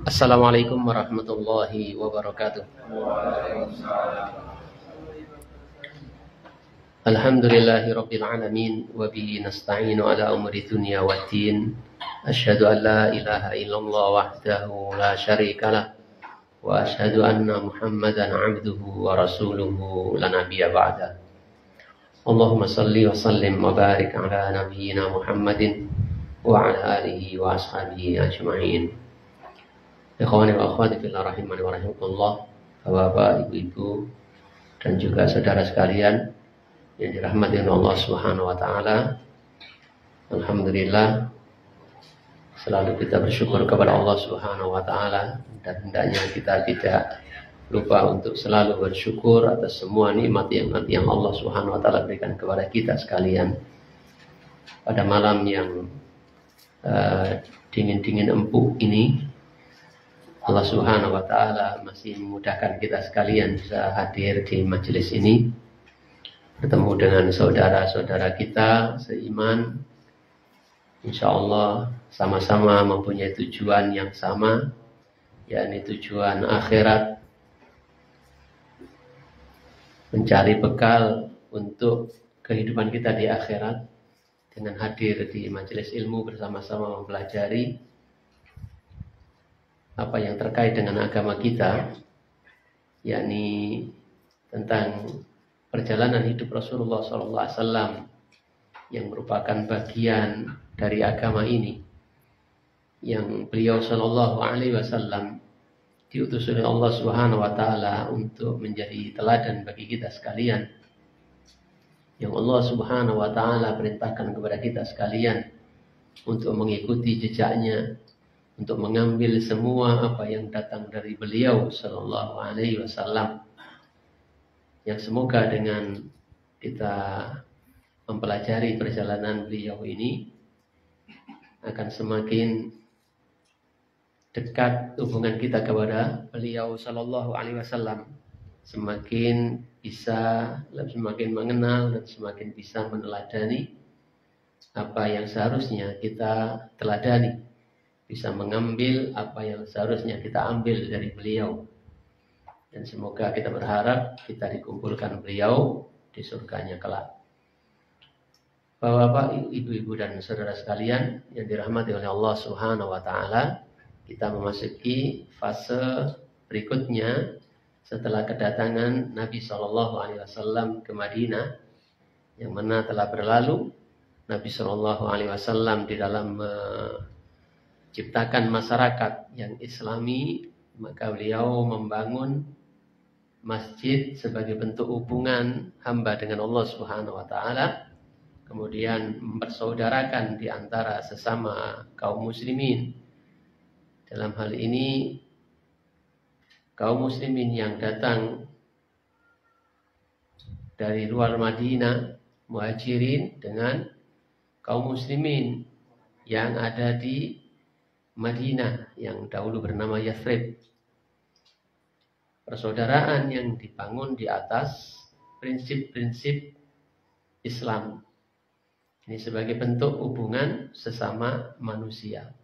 Assalamualaikum warahmatullahi wabarakatuh. Alhamdulillahi rabbil alamin wa bihi nasta'inu ala umuri dunya waddin. Asyhadu an la ilaha illallah wahdahu la syarika lah wa asyhadu anna Muhammadan 'abduhu wa rasuluhu la nabiyya ba'da. Allahumma shalli wa sallim wa barik ala nabiyyina Muhammadin wa ala alihi wa ashabihi ajma'in. Ikhwani wa akhwati fillah rahimani wa rahimakumullah, Bapak, Ibu-ibu dan juga saudara sekalian yang dirahmati oleh Allah Subhanahu wa taala. Alhamdulillah, selalu kita bersyukur kepada Allah Subhanahu wa taala, dan hendaknya kita tidak lupa untuk selalu bersyukur atas semua nikmat yang Allah Subhanahu wa taala berikan kepada kita sekalian. Pada malam yang dingin-dingin empuk ini, Allah Subhanahu wa taala masih memudahkan kita sekalian bisa hadir di majelis ini, bertemu dengan saudara-saudara kita seiman. Insyaallah sama-sama mempunyai tujuan yang sama, yakni tujuan akhirat, mencari bekal untuk kehidupan kita di akhirat dengan hadir di majelis ilmu bersama-sama mempelajari apa yang terkait dengan agama kita, yakni tentang perjalanan hidup Rasulullah SAW yang merupakan bagian dari agama ini, yang beliau SAW diutus oleh Allah Subhanahu wa taala untuk menjadi teladan bagi kita sekalian, yang Allah Subhanahu wa taala perintahkan kepada kita sekalian untuk mengikuti jejaknya, untuk mengambil semua apa yang datang dari beliau sallallahu alaihi wasallam, yang semoga dengan kita mempelajari perjalanan beliau ini akan semakin dekat hubungan kita kepada beliau sallallahu alaihi wasallam, semakin mengenal dan semakin bisa meneladani apa yang seharusnya kita teladani, bisa mengambil apa yang seharusnya kita ambil dari beliau. Dan semoga kita berharap kita dikumpulkan beliau di surganya kelak. Bapak, ibu-ibu dan saudara sekalian yang dirahmati oleh Allah Subhanahu wa taala, kita memasuki fase berikutnya setelah kedatangan Nabi sallallahu alaihi wasallam ke Madinah, yang mana telah berlalu. Nabi sallallahu alaihi wasallam di dalam ciptakan masyarakat yang islami, maka beliau membangun masjid sebagai bentuk hubungan hamba dengan Allah Subhanahu wa taala, kemudian mempersaudarakan di antara sesama kaum muslimin. Dalam hal ini kaum muslimin yang datang dari luar Madinah, muhajirin, dengan kaum muslimin yang ada di Madinah yang dahulu bernama Yathrib. Persaudaraan yang dibangun di atas prinsip-prinsip Islam. Ini sebagai bentuk hubungan sesama manusia.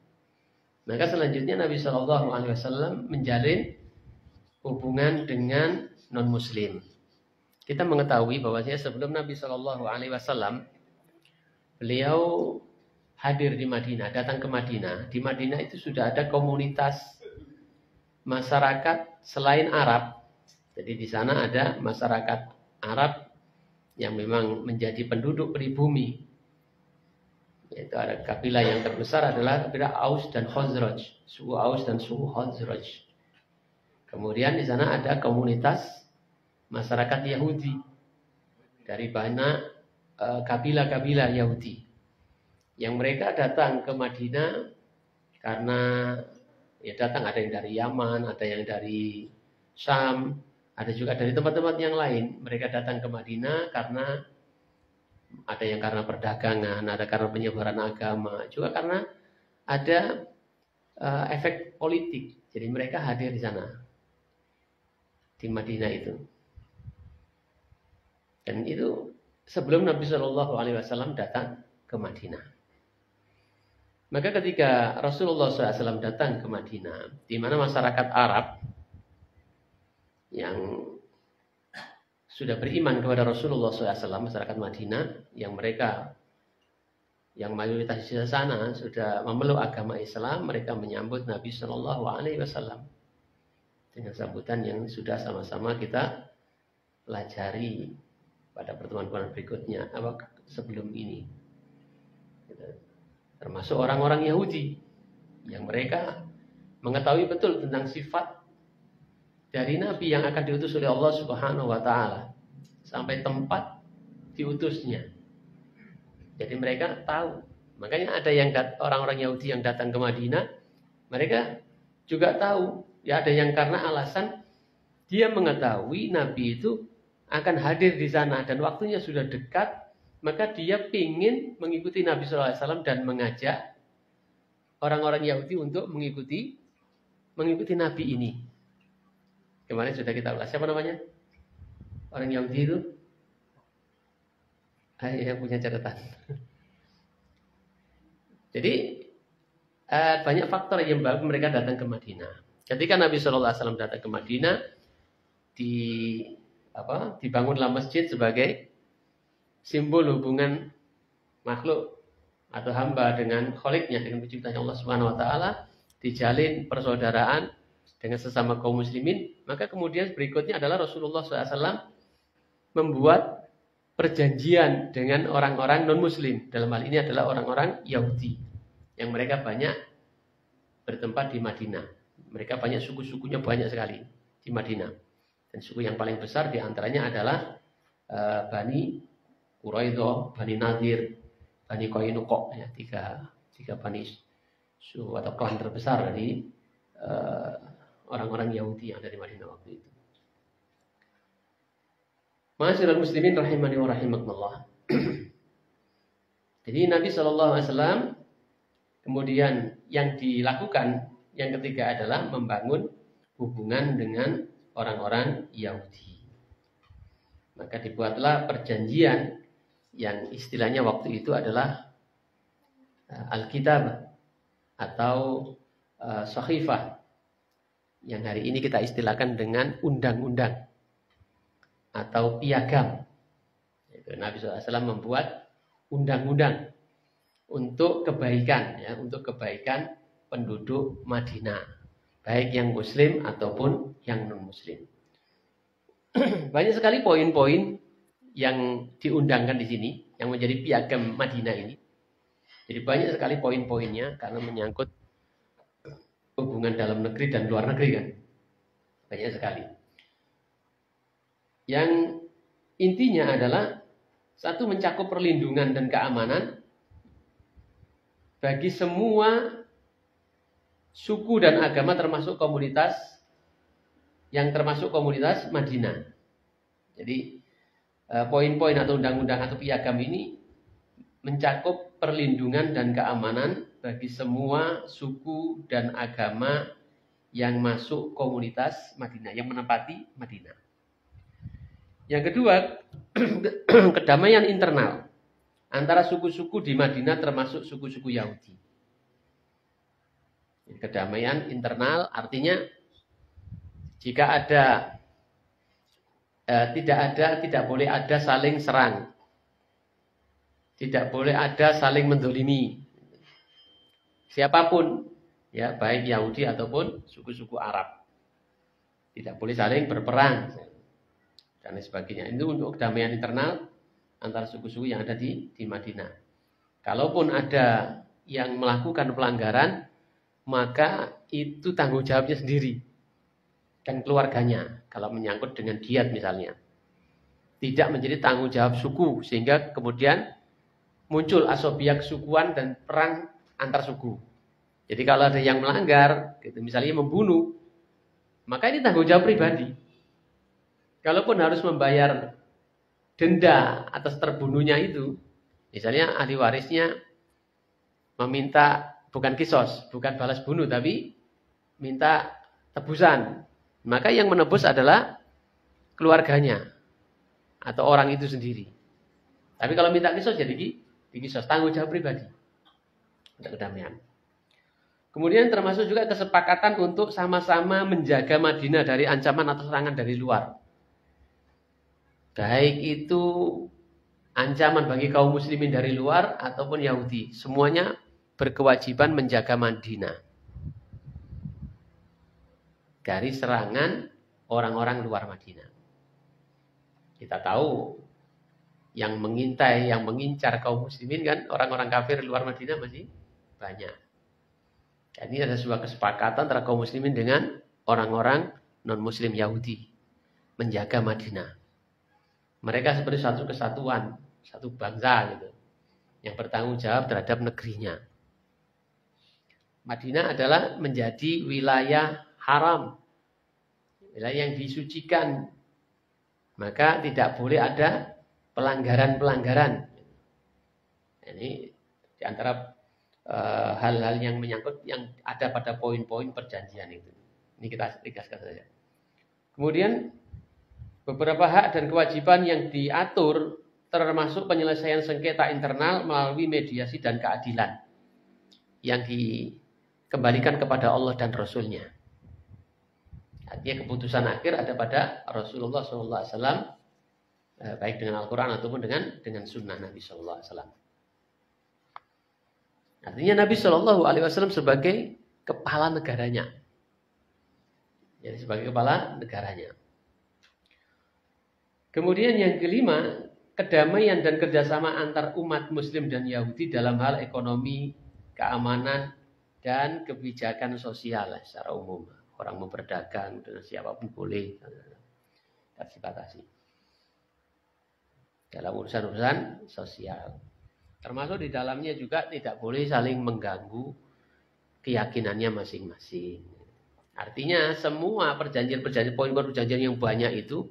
Maka selanjutnya Nabi Shallallahu Alaihi Wasallam menjalin hubungan dengan non-Muslim. Kita mengetahui bahwasanya sebelum Nabi Shallallahu Alaihi Wasallam beliau hadir di Madinah, datang ke Madinah. Di Madinah itu sudah ada komunitas masyarakat selain Arab. Jadi di sana ada masyarakat Arab yang memang menjadi penduduk pribumi. Yaitu ada kabilah yang terbesar adalah kabilah Aus dan Khazraj, suku Aus dan suku Khazraj. Kemudian di sana ada komunitas masyarakat Yahudi dari banyak kabilah-kabilah Yahudi, yang mereka datang ke Madinah karena datang, ada yang dari Yaman, ada yang dari Syam, ada juga dari tempat-tempat yang lain. Mereka datang ke Madinah karena ada yang karena perdagangan, ada karena penyebaran agama, juga karena ada efek politik. Jadi mereka hadir di sana, di Madinah itu. Dan itu sebelum Nabi Shallallahu Alaihi Wasallam datang ke Madinah. Maka ketika Rasulullah SAW datang ke Madinah, di mana masyarakat Arab yang sudah beriman kepada Rasulullah SAW, masyarakat Madinah, yang mereka yang mayoritas di sana sudah memeluk agama Islam, mereka menyambut Nabi Shallallahu Alaihi Wasallam dengan sambutan yang sudah sama-sama kita pelajari pada pertemuan berikutnya, sebelum ini. Termasuk orang-orang Yahudi yang mereka mengetahui betul tentang sifat dari Nabi yang akan diutus oleh Allah Subhanahu wa Ta'ala sampai tempat diutusnya. Jadi mereka tahu. Makanya ada yang orang-orang Yahudi yang datang ke Madinah, mereka juga tahu. Ya, ada yang karena alasan dia mengetahui Nabi itu akan hadir di sana dan waktunya sudah dekat, maka dia ingin mengikuti Nabi SAW dan mengajak orang-orang Yahudi untuk mengikuti Nabi ini. Kemarin sudah kita ulas. Siapa namanya? Orang Yahudi itu? Yang punya catatan. Jadi banyak faktor yang membuat mereka datang ke Madinah. Ketika Nabi SAW datang ke Madinah, dibangunlah masjid sebagai simbol hubungan makhluk atau hamba dengan Kholiknya, dengan penciptanya Allah Subhanahu Wa Taala, dijalin persaudaraan dengan sesama kaum muslimin. Maka kemudian berikutnya adalah Rasulullah SAW membuat perjanjian dengan orang-orang non-muslim. Dalam hal ini adalah orang-orang Yahudi yang mereka banyak bertempat di Madinah. Mereka banyak suku-sukunya, banyak sekali di Madinah. Dan suku yang paling besar diantaranya adalah Bani Quraidah, Bani Nadir, Bani Qainuqa, ya, tiga Bani suku atau klan terbesar dari orang-orang Yahudi yang ada di Madinah waktu itu. Ma'asyiral muslimin rahimani wa rahimakumullah. Jadi Nabi SAW kemudian yang dilakukan yang ketiga adalah membangun hubungan dengan orang-orang Yahudi. Maka dibuatlah perjanjian yang istilahnya waktu itu adalah Alkitab atau Sahifah, yang hari ini kita istilahkan dengan undang-undang atau piagam. Nabi SAW membuat undang-undang untuk kebaikan, ya, untuk kebaikan penduduk Madinah, baik yang Muslim ataupun yang non-Muslim. Banyak sekali poin-poin yang diundangkan di sini, yang menjadi piagam Madinah ini. Jadi banyak sekali poin-poinnya karena menyangkut hubungan dalam negeri dan luar negeri kan, banyak sekali. Yang intinya adalah satu, mencakup perlindungan dan keamanan bagi semua suku dan agama termasuk komunitas yang termasuk komunitas Madinah. Jadi poin-poin atau undang-undang atau piagam ini mencakup perlindungan dan keamanan bagi semua suku dan agama yang masuk komunitas Madinah, yang menempati Madinah. Yang kedua, kedamaian internal antara suku-suku di Madinah termasuk suku-suku Yahudi. Kedamaian internal artinya jika ada tidak boleh ada saling serang, tidak boleh ada saling mendolimi siapapun, ya, baik Yahudi ataupun suku-suku Arab, tidak boleh saling berperang dan sebagainya. Itu untuk kedamaian internal antara suku-suku yang ada di Madinah. Kalaupun ada yang melakukan pelanggaran, maka itu tanggung jawabnya sendiri dan keluarganya. Kalau menyangkut dengan diat misalnya, tidak menjadi tanggung jawab suku, sehingga kemudian muncul asobiak kesukuan dan perang antar suku. Jadi kalau ada yang melanggar, gitu, misalnya membunuh, maka ini tanggung jawab pribadi. Kalaupun harus membayar denda atas terbunuhnya itu, misalnya ahli warisnya meminta bukan kisos, bukan balas bunuh, tapi minta tebusan, maka yang menebus adalah keluarganya atau orang itu sendiri. Tapi kalau minta kisos jadi kisos, tanggung jawab pribadi. untuk kedamaian. Kemudian termasuk juga kesepakatan untuk sama-sama menjaga Madinah dari ancaman atau serangan dari luar. Baik itu ancaman bagi kaum muslimin dari luar ataupun Yahudi. Semuanya berkewajiban menjaga Madinah dari serangan orang-orang luar Madinah. Kita tahu yang mengintai, yang mengincar kaum muslimin kan orang-orang kafir luar Madinah masih banyak. Ini ada sebuah kesepakatan antara kaum muslimin dengan orang-orang non-muslim Yahudi menjaga Madinah. Mereka seperti satu kesatuan, satu bangsa gitu, yang bertanggung jawab terhadap negerinya. Madinah adalah menjadi wilayah haram, wilayah yang disucikan. Maka tidak boleh ada pelanggaran-pelanggaran. Ini diantara hal-hal yang menyangkut yang ada pada poin-poin perjanjian itu. Ini kita tegaskan saja. Kemudian beberapa hak dan kewajiban yang diatur termasuk penyelesaian sengketa internal melalui mediasi dan keadilan yang dikembalikan kepada Allah dan Rasul-Nya. Artinya keputusan akhir ada pada Rasulullah SAW, baik dengan Al-Quran ataupun dengan Sunnah Nabi SAW. Artinya Nabi SAW sebagai kepala negaranya. Jadi sebagai kepala negaranya. Kemudian yang kelima, kedamaian dan kerjasama antar umat Muslim dan Yahudi dalam hal ekonomi, keamanan, dan kebijakan sosial secara umum. Orang mau berdagang dengan siapapun boleh. Dan dibatasi. Dalam urusan-urusan sosial. Termasuk di dalamnya juga tidak boleh saling mengganggu keyakinannya masing-masing. Artinya semua perjanjian-perjanjian, poin-poin perjanjian yang banyak itu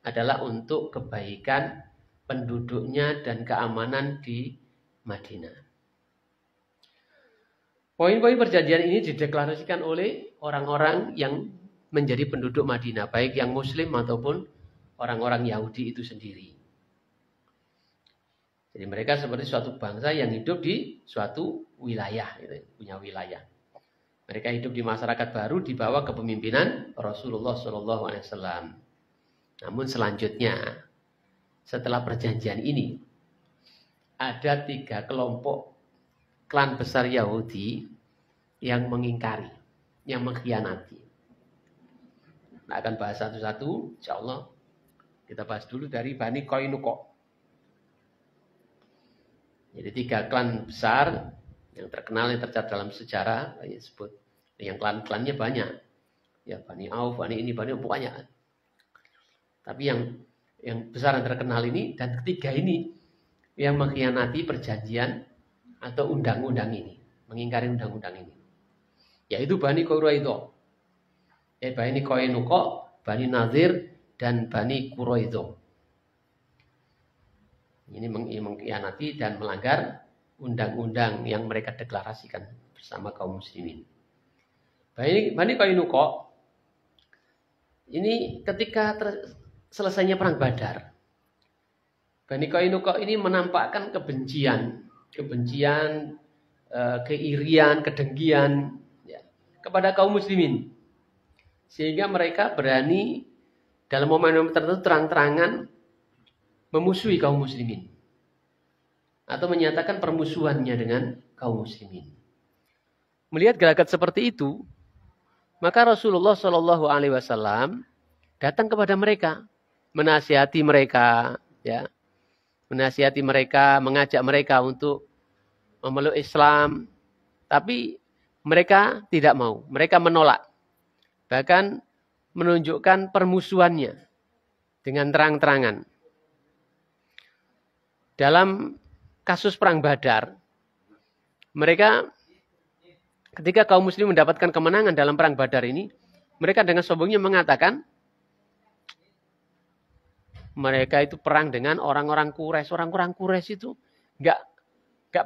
adalah untuk kebaikan penduduknya dan keamanan di Madinah. Poin-poin perjanjian ini dideklarasikan oleh orang-orang yang menjadi penduduk Madinah, baik yang Muslim ataupun orang-orang Yahudi itu sendiri. Jadi mereka seperti suatu bangsa yang hidup di suatu wilayah, gitu, punya wilayah. Mereka hidup di masyarakat baru di bawah kepemimpinan Rasulullah SAW. Namun selanjutnya, setelah perjanjian ini, ada 3 kelompok klan besar Yahudi yang mengingkari, yang mengkhianati. Nah, akan bahas satu-satu, insya Allah. Kita bahas dulu dari Bani Qainuqa. Jadi 3 klan besar yang terkenal, yang tercatat dalam sejarah disebut. Yang klan-klannya banyak. Ya Bani Auf, Bani ini, Bani banyak. Tapi yang besar yang terkenal ini dan ketiga ini yang mengkhianati perjanjian atau undang-undang ini, mengingkari undang-undang ini. Yaitu Bani Quraidah. Bani Qainuqa, Bani Nadir dan Bani Quraidah. Ini mengkhianati dan melanggar undang-undang yang mereka deklarasikan bersama kaum muslimin. Bani Qainuqa ini ketika selesainya perang Badar, Bani Qainuqa ini menampakkan kebencian, keirian, kedengkian ya, kepada kaum muslimin, sehingga mereka berani dalam momen-momen tertentu terang-terangan memusuhi kaum muslimin atau menyatakan permusuhannya dengan kaum muslimin. Melihat gelagat seperti itu, maka Rasulullah SAW datang kepada mereka, menasihati mereka, ya, mengajak mereka untuk memeluk Islam, tapi mereka tidak mau, mereka menolak, bahkan menunjukkan permusuhannya dengan terang-terangan. Dalam kasus perang Badar, mereka ketika kaum muslim mendapatkan kemenangan dalam perang Badar ini, mereka dengan sombongnya mengatakan mereka itu perang dengan orang-orang Quraisy. Orang-orang Quraisy itu enggak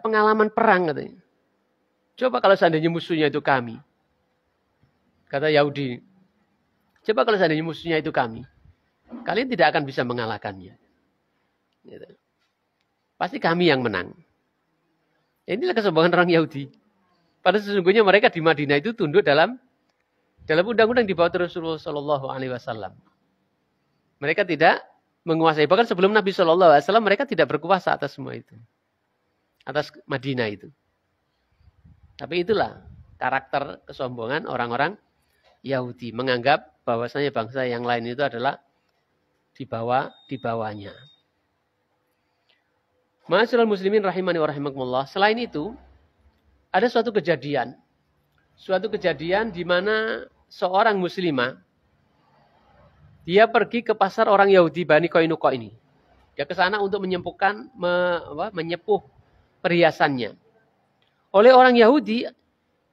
pengalaman perang katanya. Coba kalau seandainya musuhnya itu kami. Kata Yahudi, coba kalau seandainya musuhnya itu kami, kalian tidak akan bisa mengalahkannya. Gitu. Pasti kami yang menang. Inilah kesombongan orang Yahudi. Padahal sesungguhnya mereka di Madinah itu tunduk dalam undang-undang di bawah Rasulullah Shallallahu Alaihi Wasallam. Mereka tidak menguasai. Bahkan sebelum Nabi Shallallahu Alaihi Wasallam mereka tidak berkuasa atas semua itu, atas Madinah itu. Tapi itulah karakter kesombongan orang-orang Yahudi, menganggap bahwasanya bangsa yang lain itu adalah di bawahnya. Ma'asyiral muslimin rahimani wa rahimakumullah. Selain itu, ada suatu kejadian di mana seorang muslimah dia pergi ke pasar orang Yahudi Bani Qainuqa ini. Dia ke sana untuk menyepuh perhiasannya. Oleh orang Yahudi,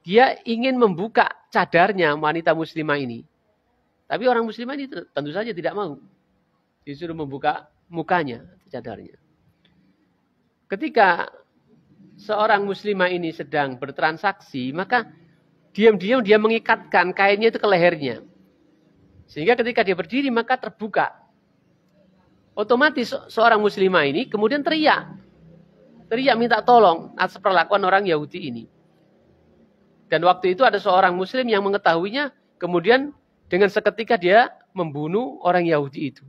dia ingin membuka cadarnya wanita muslimah ini. Tapi orang muslimah ini tentu saja tidak mau. Disuruh membuka mukanya, cadarnya. Ketika seorang muslimah ini sedang bertransaksi, maka diam-diam dia mengikatkan kainnya itu ke lehernya. Sehingga ketika dia berdiri maka terbuka. Otomatis seorang muslimah ini kemudian teriak minta tolong atas perlakuan orang Yahudi ini. Dan waktu itu ada seorang muslim yang mengetahuinya, kemudian dengan seketika dia membunuh orang Yahudi itu.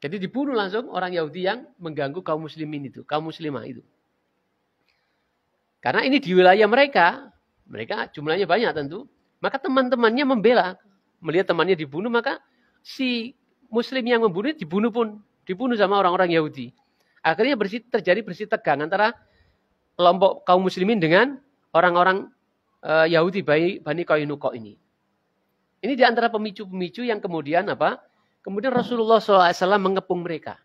Jadi dibunuh langsung orang Yahudi yang mengganggu kaum muslimin itu, kaum muslimah itu. Karena ini di wilayah mereka jumlahnya banyak tentu, maka teman-temannya membela. Melihat temannya dibunuh, maka si muslim yang membunuh dibunuh sama orang-orang Yahudi. Akhirnya terjadi bersih tegang antara kelompok kaum muslimin dengan orang-orang Yahudi Bani Qainuqa ini. Ini di antara pemicu-pemicu yang kemudian Kemudian Rasulullah SAW mengepung mereka.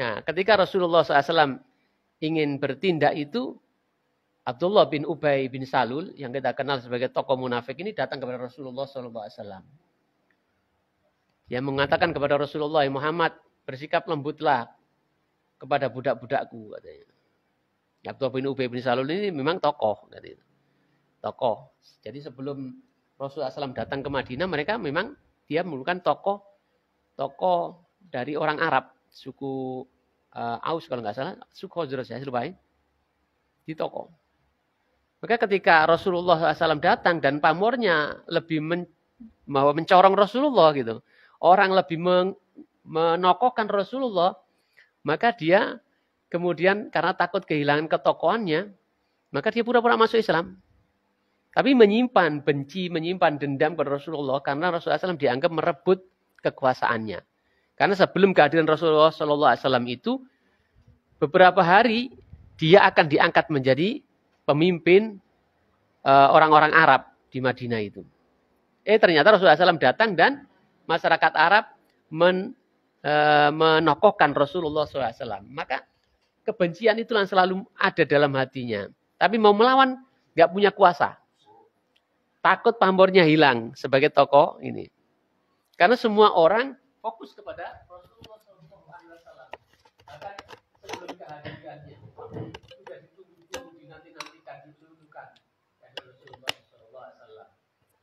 Nah, ketika Rasulullah SAW ingin bertindak itu, Abdullah bin Ubay bin Salul, yang kita kenal sebagai tokoh munafik ini, datang kepada Rasulullah SAW. Dia mengatakan kepada Rasulullah, Muhammad, bersikap lembutlah kepada budak-budakku, katanya. Abdullah bin Ubay bin Salul ini memang tokoh. Tokoh. Jadi sebelum Rasulullah SAW datang ke Madinah, mereka memang dia merupakan tokoh dari orang Arab, suku Aus kalau nggak salah, suku Khazraj ya, lupa. Di tokoh. Maka ketika Rasulullah SAW datang dan pamornya lebih mencorong Rasulullah gitu, orang lebih menokohkan Rasulullah, maka dia kemudian karena takut kehilangan ketokohannya, maka dia pura-pura masuk Islam. Tapi menyimpan benci, menyimpan dendam kepada Rasulullah karena Rasulullah SAW dianggap merebut kekuasaannya. Karena sebelum kehadiran Rasulullah SAW itu, beberapa hari dia akan diangkat menjadi pemimpin orang-orang Arab di Madinah itu. Ternyata Rasulullah SAW datang dan masyarakat Arab menokohkan Rasulullah SAW. Maka kebencian itu selalu ada dalam hatinya. Tapi mau melawan nggak punya kuasa. Takut pamornya hilang sebagai tokoh ini. Karena semua orang fokus kepada Rasulullah SAW. Bahkan sebelum kehadirannya sudah ditunggu-tunggu, dinanti-nantikan, dituduhkan kehadiran Rasulullah SAW.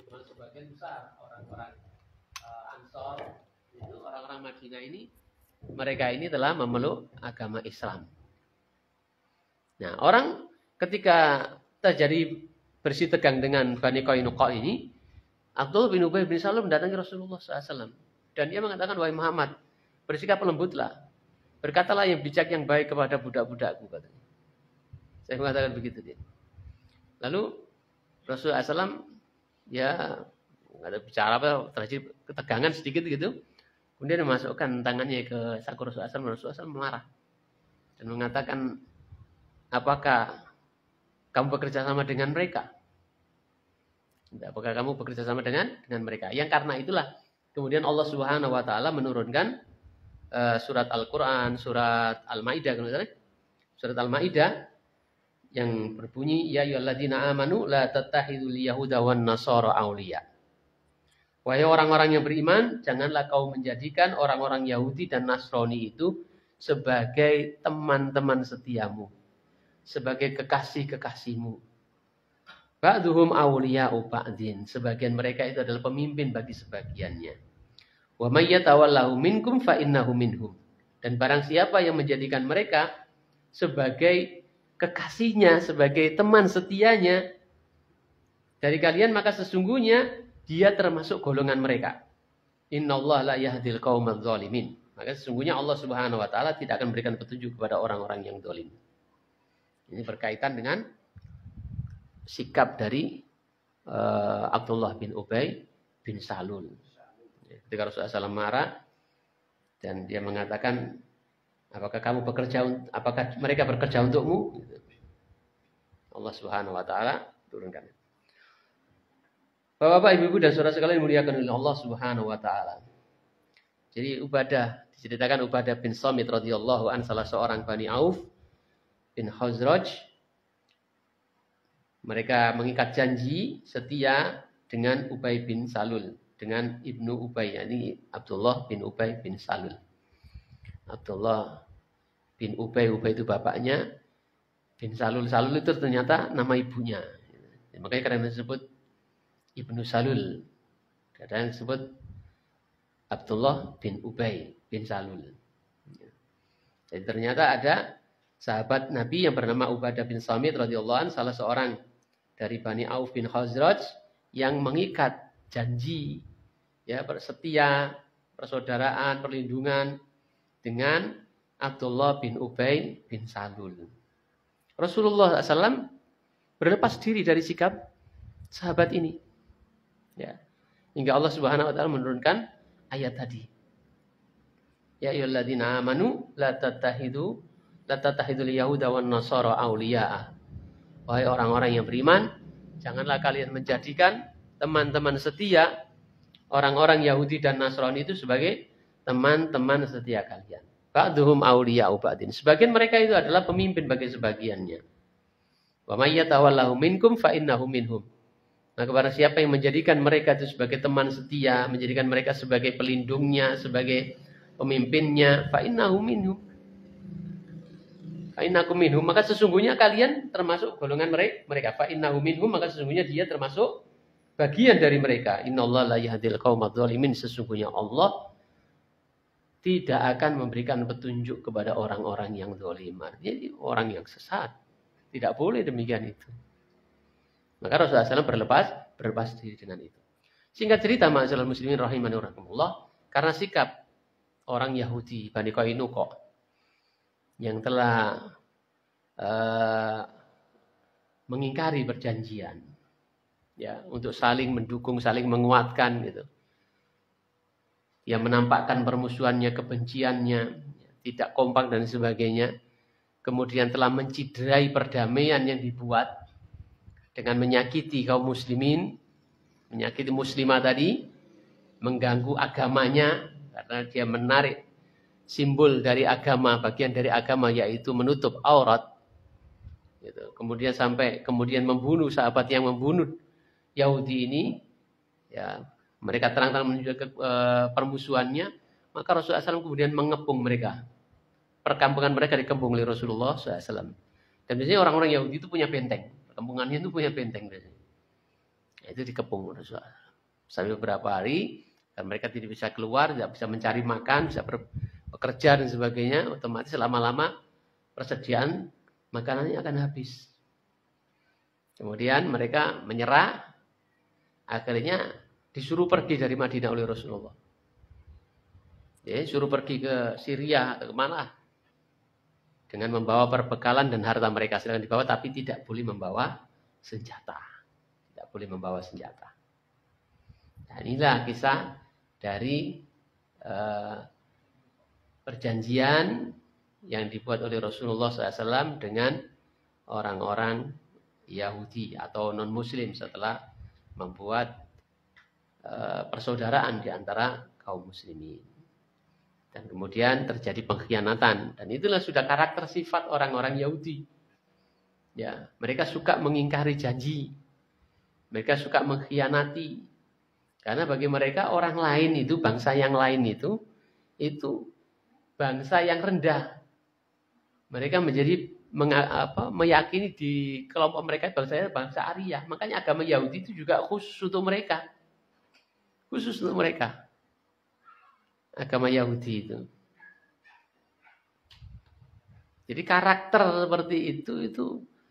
Dimana sebagian besar orang-orang Ansor, itu orang-orang Madinah ini, mereka ini telah memeluk agama Islam. Nah, orang ketika terjadi bersih tegang dengan Bani Qainuqa ini, Abdullah bin Ubay bin Salul mendatangi Rasulullah SAW. Dan dia mengatakan, wahai Muhammad, bersikap lembutlah. Berkatalah yang bijak yang baik kepada budak-budakku. Katanya. Saya mengatakan begitu dia. Lalu Rasulullah SAW, ya nggak ada bicara apa, terjadi ketegangan sedikit gitu. Kemudian memasukkan tangannya ke saku Rasulullah SAW. Rasulullah SAW marah. Dan mengatakan, apakah kamu bekerja sama dengan mereka? Apakah kamu bekerja sama dengan mereka? Yang karena itulah kemudian Allah Subhanahu wa taala menurunkan surat Al-Qur'an, surat Al-Maidah kan misalnya. Surat Al-Maidah yang berbunyi ya ayyuhalladzina amanu la tattakhidul yahuda wan nasara auliya. Wahai orang-orang yang beriman, janganlah kau menjadikan orang-orang Yahudi dan Nasrani itu sebagai teman-teman setiamu, sebagai kekasih-kekasihmu. Ba'duhum awliya'u ba'din. Sebagian mereka itu adalah pemimpin bagi sebagiannya. Wa may yatawallahu minkum fa innahu minhum. Dan barang siapa yang menjadikan mereka sebagai kekasihnya, sebagai teman setianya dari kalian, maka sesungguhnya dia termasuk golongan mereka. Innallaha la yahdil qaumadz zalimin. Maka sesungguhnya Allah Subhanahu wa taala tidak akan memberikan petunjuk kepada orang-orang yang zalim. Ini berkaitan dengan sikap dari Abdullah bin Ubay bin Salul. Ketika Rasulullah SAW marah dan dia mengatakan, apakah mereka bekerja untukmu? Allah Subhanahu wa taala turunkan. Bapak-bapak, ibu-ibu dan saudara sekalian dimuliakan oleh Allah Subhanahu wa taala. Jadi diceritakan Ubadah bin Samit radhiyallahu an, salah seorang Bani Auf bin Khazraj. Mereka mengikat janji setia dengan Ubay bin Salul, dengan Ibnu Ubay, yakni Abdullah bin Ubay bin Salul. Abdullah bin Ubay itu bapaknya, bin Salul itu ternyata nama ibunya. Makanya kadang disebut Ibnu Salul, kadang disebut Abdullah bin Ubay bin Salul. Jadi ternyata ada sahabat Nabi yang bernama Ubadah bin Samit radhiyallahu anhu, salah seorang dari Bani Auf bin Khazraj yang mengikat janji, ya, setia, persaudaraan, perlindungan dengan Abdullah bin Ubay bin Salul. Rasulullah SAW berlepas diri dari sikap sahabat ini. Ya. Hingga Allah Subhanahu wa taala menurunkan ayat tadi. Ya ayyuhalladzina amanu la tattakhidul yahuda wan nasara awliya'a. Wahai orang-orang yang beriman, janganlah kalian menjadikan teman-teman setia orang-orang Yahudi dan Nasrani itu sebagai teman-teman setia kalian. Ba'duhum awliya'u ba'din. Sebagian mereka itu adalah pemimpin bagi sebagiannya. Wa may yatawallahu minkum fa innahu minhum. Nah, kepada siapa yang menjadikan mereka itu sebagai teman setia, menjadikan mereka sebagai pelindungnya, sebagai pemimpinnya, fa innahu minhum. Fa innakum minhum, maka sesungguhnya kalian termasuk golongan mereka. Fa innahu minhum, maka sesungguhnya dia termasuk bagian dari mereka. Innallaha la yahdil qaumadz zalimin, sesungguhnya Allah tidak akan memberikan petunjuk kepada orang-orang yang zalim. Jadi orang yang sesat. Tidak boleh demikian itu. Maka Rasulullah SAW berlepas diri dengan itu. Singkat cerita, ma'asyiral muslimin rahimani wa rahimakumullah, karena sikap orang Yahudi Bani Qainuqa yang telah mengingkari perjanjian, ya, untuk saling mendukung, saling menguatkan gitu. Yang menampakkan permusuhannya, kebenciannya, tidak kompak dan sebagainya. Kemudian telah menciderai perdamaian yang dibuat dengan menyakiti kaum muslimin, menyakiti muslimah tadi, mengganggu agamanya karena dia menarik simbol dari agama, bagian dari agama, yaitu menutup aurat. Gitu. Kemudian membunuh sahabat yang membunuh Yahudi ini, ya, mereka terang-terang menunjukkan permusuhannya, maka Rasulullah SAW kemudian mengepung mereka. Perkampungan mereka dikepung oleh Rasulullah SAW. Dan biasanya orang-orang Yahudi itu punya benteng. Perkampungannya itu punya benteng biasanya. Itu dikepung Rasulullah. Sampai beberapa hari, dan mereka tidak bisa keluar, tidak bisa mencari makan, bisa bekerja dan sebagainya. Otomatis lama-lama persediaan makanannya akan habis. Kemudian mereka menyerah. Akhirnya disuruh pergi dari Madinah oleh Rasulullah. Ya, suruh pergi ke Syria atau kemana, dengan membawa perbekalan dan harta mereka, silakan dibawa, tapi tidak boleh membawa senjata. Tidak boleh membawa senjata. Dan inilah kisah dari perjanjian yang dibuat oleh Rasulullah SAW dengan orang-orang Yahudi atau non-Muslim setelah membuat persaudaraan di antara kaum muslimin. Dan kemudian terjadi pengkhianatan. Dan itulah sudah karakter sifat orang-orang Yahudi. Ya, mereka suka mengingkari janji. Mereka suka mengkhianati. Karena bagi mereka orang lain itu, bangsa yang lain itu bangsa yang rendah. Mereka menjadi meyakini di kelompok mereka bangsa Arya. Makanya agama Yahudi itu juga khusus untuk mereka. Khusus untuk mereka. Agama Yahudi itu. Jadi karakter seperti itu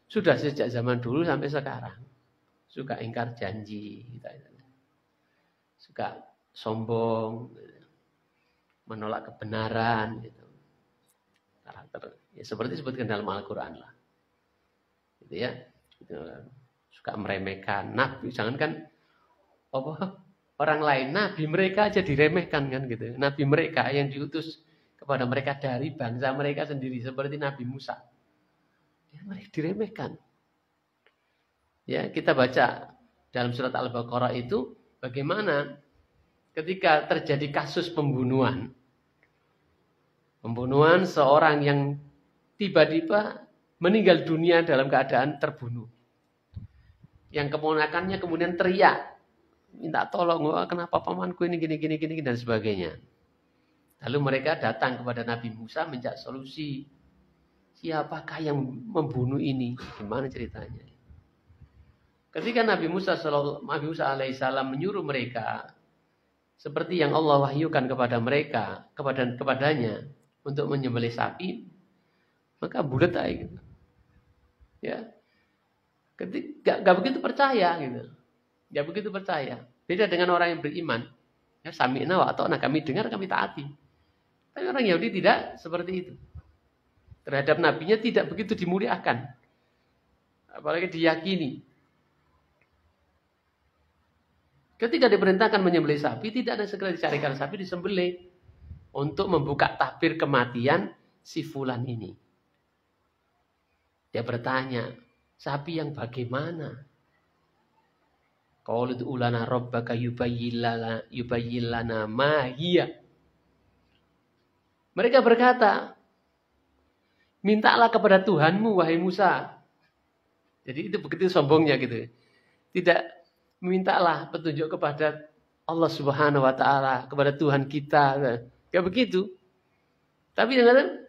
sudah sejak zaman dulu sampai sekarang. Suka ingkar janji, suka sombong, menolak kebenaran, gitu. Karakter ya seperti disebutkan dalam Al-Quran lah, gitu ya. Gitu. Suka meremehkan Nabi, jangankan orang lain, Nabi mereka aja diremehkan kan gitu. Nabi mereka yang diutus kepada mereka dari bangsa mereka sendiri seperti Nabi Musa, ya, mereka diremehkan. Ya, kita baca dalam surat Al-Baqarah itu bagaimana ketika terjadi kasus pembunuhan seorang yang tiba-tiba meninggal dunia dalam keadaan terbunuh. Yang keponakannya kemudian teriak, minta tolong, kenapa pamanku ini gini dan sebagainya. Lalu mereka datang kepada Nabi Musa minta solusi. Siapakah yang membunuh ini? Gimana ceritanya? Ketika Nabi Musa alaihissalam menyuruh mereka seperti yang Allah wahyukan kepada mereka, kepadanya untuk menyembelih sapi, maka bulat aja gitu. Ya. Gak begitu percaya gitu. Gak begitu percaya. Beda dengan orang yang beriman. Ya, sami'na wa ata'na, kami dengar, kami taati. Tapi orang Yahudi tidak seperti itu. Terhadap nabinya tidak begitu dimuliakan. Apalagi diyakini. Ketika diperintahkan menyembelih sapi, tidak ada segera dicarikan sapi, disembelih untuk membuka tabir kematian si fulan ini. Dia bertanya, sapi yang bagaimana? Qalu ulana rabbaka yubayyilana ma hiya. Mereka berkata, mintalah kepada Tuhanmu wahai Musa. Jadi itu begitu sombongnya gitu. Tidak mintalah petunjuk kepada Allah Subhanahu wa taala, kepada Tuhan kita. Kayak begitu. Tapi dengan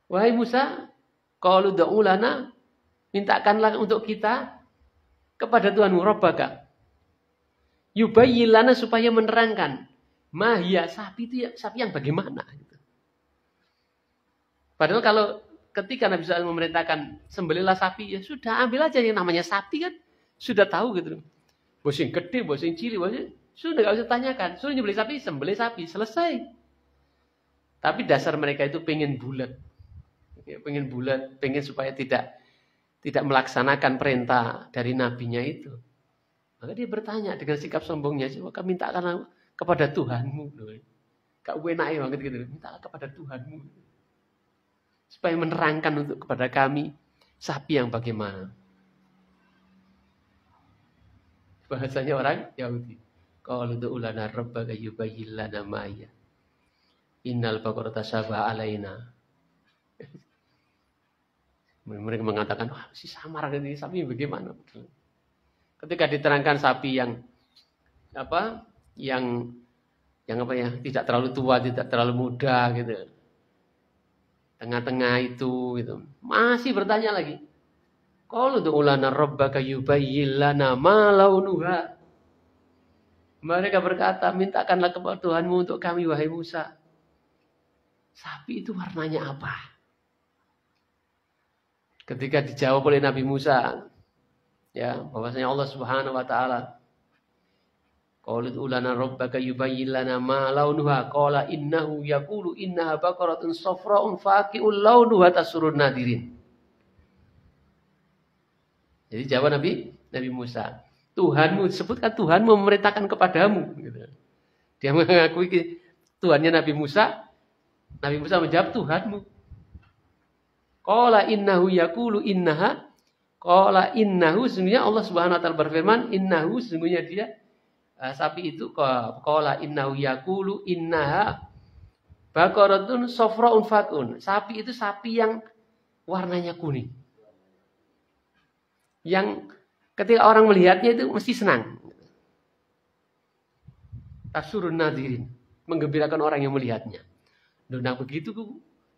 wahai Musa, qalu ud'u lana, mintakanlah untuk kita kepada Tuhanmu Rabbaka. Yubayyin lana, supaya menerangkan mahia sapi itu ya, sapi yang bagaimana gitu. Padahal kalau ketika Nabi SAW memerintahkan sembelihlah sapi, ya sudah ambil aja yang namanya sapi kan. Sudah tahu gitu. Bos yang gede, bos yang cilik, sudah gak usah tanyakan. Suruh nyembelih sapi, sembelih sapi, selesai. Tapi dasar mereka itu pengen bulat. Pengen bulat, pengen supaya tidak melaksanakan perintah dari nabinya itu. Maka dia bertanya dengan sikap sombongnya, maka mintakanlah kepada Tuhanmu. Gak enak banget gitu. Mintalah kepada Tuhanmu. Supaya menerangkan untuk kepada kami sapi yang bagaimana. Bahasanya orang Yahudi. Qalu ud'u lana rabbaka yubayyin lana ma hiya. Innal baqarata tashabaha alaina. Mereka mengatakan, wah si samar ini sapi bagaimana? Ketika diterangkan sapi yang tidak terlalu tua, tidak terlalu muda gitu. Tengah-tengah itu gitu. Masih bertanya lagi. Qalu ud'u lana rabbaka yubayyin lana ma launuha. Mereka berkata, mintakanlah kepada Tuhanmu untuk kami wahai Musa. Sapi itu warnanya apa? Ketika dijawab oleh Nabi Musa, ya, bahwasanya Allah Subhanahu wa taala, qalu ud'u lana rabbaka yubayyin lana ma launuha, qala innahu yaqulu innaha baqaratun safra'un faqi'un launuha tasurrun nadirin. Jadi jawab Nabi Musa, Tuhanmu, sebutkan Tuhanmu memerintahkan kepadamu. Gitu. Dia mengakui Tuhannya Nabi Musa. Nabi Musa menjawab Tuhanmu. Qala innahu yaqulu innaha. Qala innahu, sesungguhnya Allah Subhanahu wa taala berfirman, innahu, sesungguhnya dia sapi itu, qala innahu yaqulu innaha baqaratun safra'un faqun. Sapi itu sapi yang warnanya kuning. Yang ketika orang melihatnya itu mesti senang. Tasurun nadirin, menggembirakan orang yang melihatnya. Nah begitu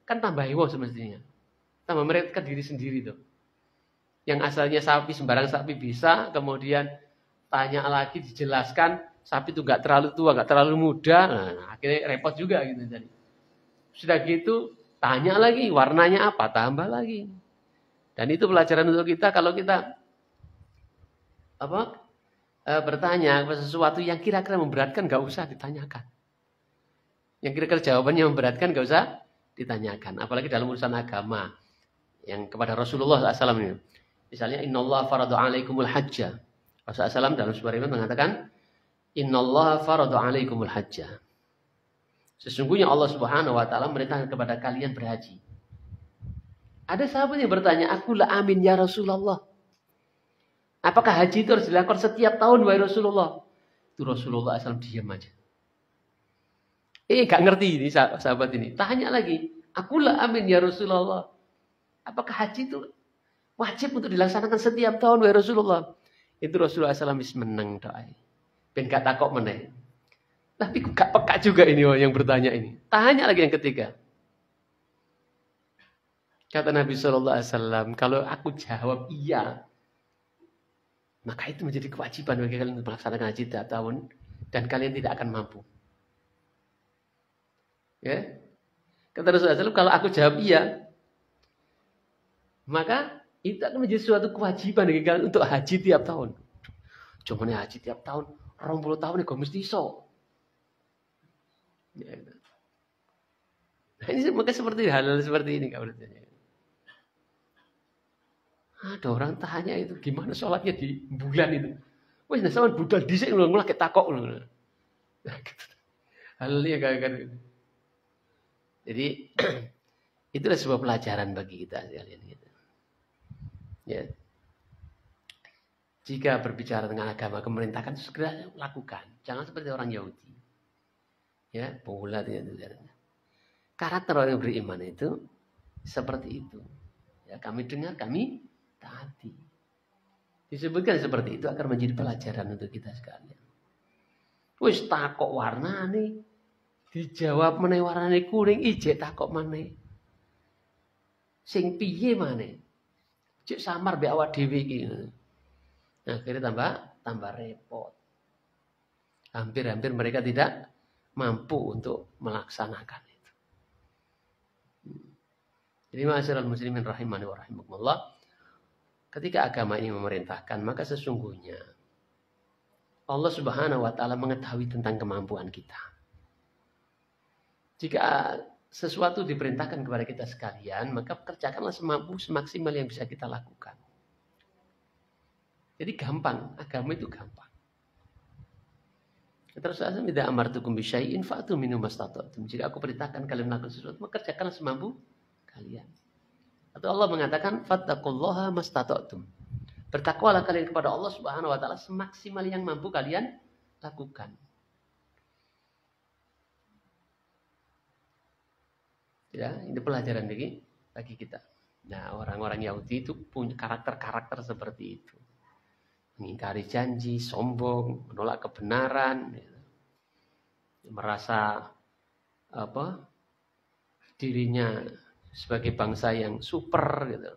kan tambah heboh semestinya. Tambah mereka diri sendiri tuh. Yang asalnya sapi, sembarang sapi bisa, kemudian tanya lagi, dijelaskan, sapi itu gak terlalu tua, gak terlalu muda, nah, akhirnya repot juga gitu. Jadi sudah gitu Tanya lagi, warnanya apa? Tambah lagi. Dan itu pelajaran untuk kita kalau kita bertanya sesuatu yang kira-kira memberatkan, nggak usah ditanyakan. Yang kira-kira jawabannya memberatkan, nggak usah ditanyakan. Apalagi dalam urusan agama yang kepada Rasulullah SAW ini. Misalnya, Innallaha faradu alaikumul hajjah. Rasulullah SAW dalam sebuah riwayat mengatakan, Innallaha faradu alaikumul hajjah. Sesungguhnya Allah Subhanahu wa taala merintahkan kepada kalian berhaji. Ada sahabat yang bertanya, "Akulah amin ya Rasulullah. Apakah haji itu harus dilakukan setiap tahun wahai Rasulullah?" Itu Rasulullah SAW diam aja. Gak ngerti ini sahabat ini. Tanya lagi, "Akulah amin ya Rasulullah. Apakah haji itu wajib untuk dilaksanakan setiap tahun wahai Rasulullah?" Itu Rasulullah SAW menang doa. Ben gak takok meneh. Tapi gak peka juga ini yang bertanya ini. Tanya lagi yang ketiga. Kata Nabi SAW, kalau aku jawab iya, maka itu menjadi kewajiban bagi kalian untuk melaksanakan haji tiap tahun, dan kalian tidak akan mampu. Ya, kata Rasulullah SAW, kalau aku jawab iya, maka itu akan menjadi suatu kewajiban bagi kalian untuk haji tiap tahun. Cuma nih haji tiap tahun, 20 tahun nih gue mesti iso. Ya, nah, ini maka seperti hal-hal seperti ini kalau bertanya. Ada orang tanya itu gimana sholatnya di bulan itu. Wah, nah sama budal dhisik ngono lagi takok ngono. Nah, gitu. Halnya kayak gitu. Jadi itulah sebuah pelajaran bagi kita sekalian gitu. Ya. Jika berbicara dengan agama kemerintahkan segera lakukan. Jangan seperti orang Yahudi. Ya, bulat ya. Karakter orang yang beriman itu seperti itu. Ya, kami dengar, kami taati. Disebutkan seperti itu agar menjadi pelajaran untuk kita sekalian. Wis takok warnane, dijawab meneh warnane kuning, ijek takok meneh. Sing piye maneh? Cek samar mbek awak dhewe iki. Nah, akhirnya tambah repot. Hampir-hampir mereka tidak mampu untuk melaksanakan itu. Jadi ma'asyiral muslimin rahimani wa rahimakumullah, ketika agama ini memerintahkan, maka sesungguhnya Allah Subhanahu wa taala mengetahui tentang kemampuan kita. Jika sesuatu diperintahkan kepada kita sekalian, maka kerjakanlah semampu semaksimal yang bisa kita lakukan. Jadi gampang, agama itu gampang. Terus saya tidak amartukum bisyai'in fa'tu minhu mastata'tum. Jika aku perintahkan kalian melakukan sesuatu, maka kerjakanlah semampu kalian. Atau Allah mengatakan fattaqullaha mastata'tum. Bertakwalah kalian kepada Allah Subhanahu wa taala semaksimal yang mampu kalian lakukan. Ya, ini pelajaran bagi kita. Nah, orang-orang Yahudi itu punya karakter-karakter seperti itu. Mengingkari janji, sombong, menolak kebenaran, merasa dirinya sebagai bangsa yang super gitu,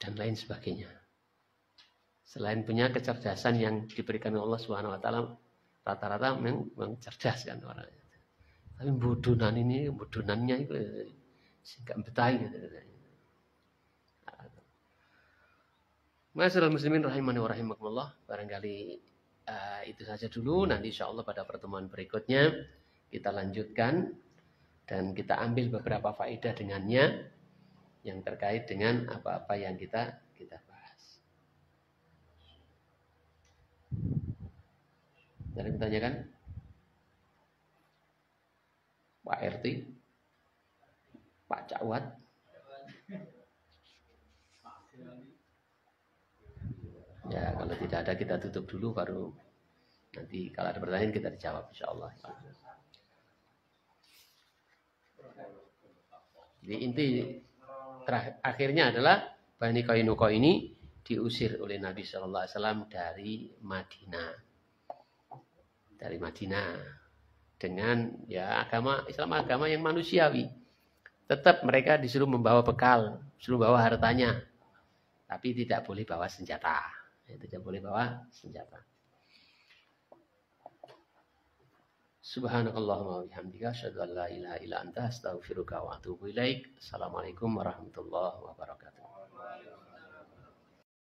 dan lain sebagainya. Selain punya kecerdasan yang diberikan Allah Subhanahu wa taala, rata-rata memang cerdas kan orangnya. Tapi bodonannya itu enggak betah gitu. Ma'asyiral muslimin rahimani wa rahimakumullah, barangkali itu saja dulu. Nanti insyaallah pada pertemuan berikutnya kita lanjutkan dan kita ambil beberapa faedah dengannya yang terkait dengan apa-apa yang kita bahas. Ada yang ditanyakan? Pak RT? Pak Cawat? Ya, kalau tidak ada kita tutup dulu, baru nanti kalau ada pertanyaan kita dijawab insyaallah. Jadi inti akhirnya adalah Bani Qainuqa ini diusir oleh Nabi Shallallahu Alaihi Wasallam dari Madinah dengan ya agama Islam, agama yang manusiawi. Tetap mereka disuruh membawa bekal, disuruh bawa hartanya, tapi tidak boleh bawa senjata. Tidak boleh bawa senjata. Subhanakallahumma wa bihamdika asyhadu an la ilaha illa anta astaghfiruka wa atubu ilaik. Assalamualaikum warahmatullahi wabarakatuh.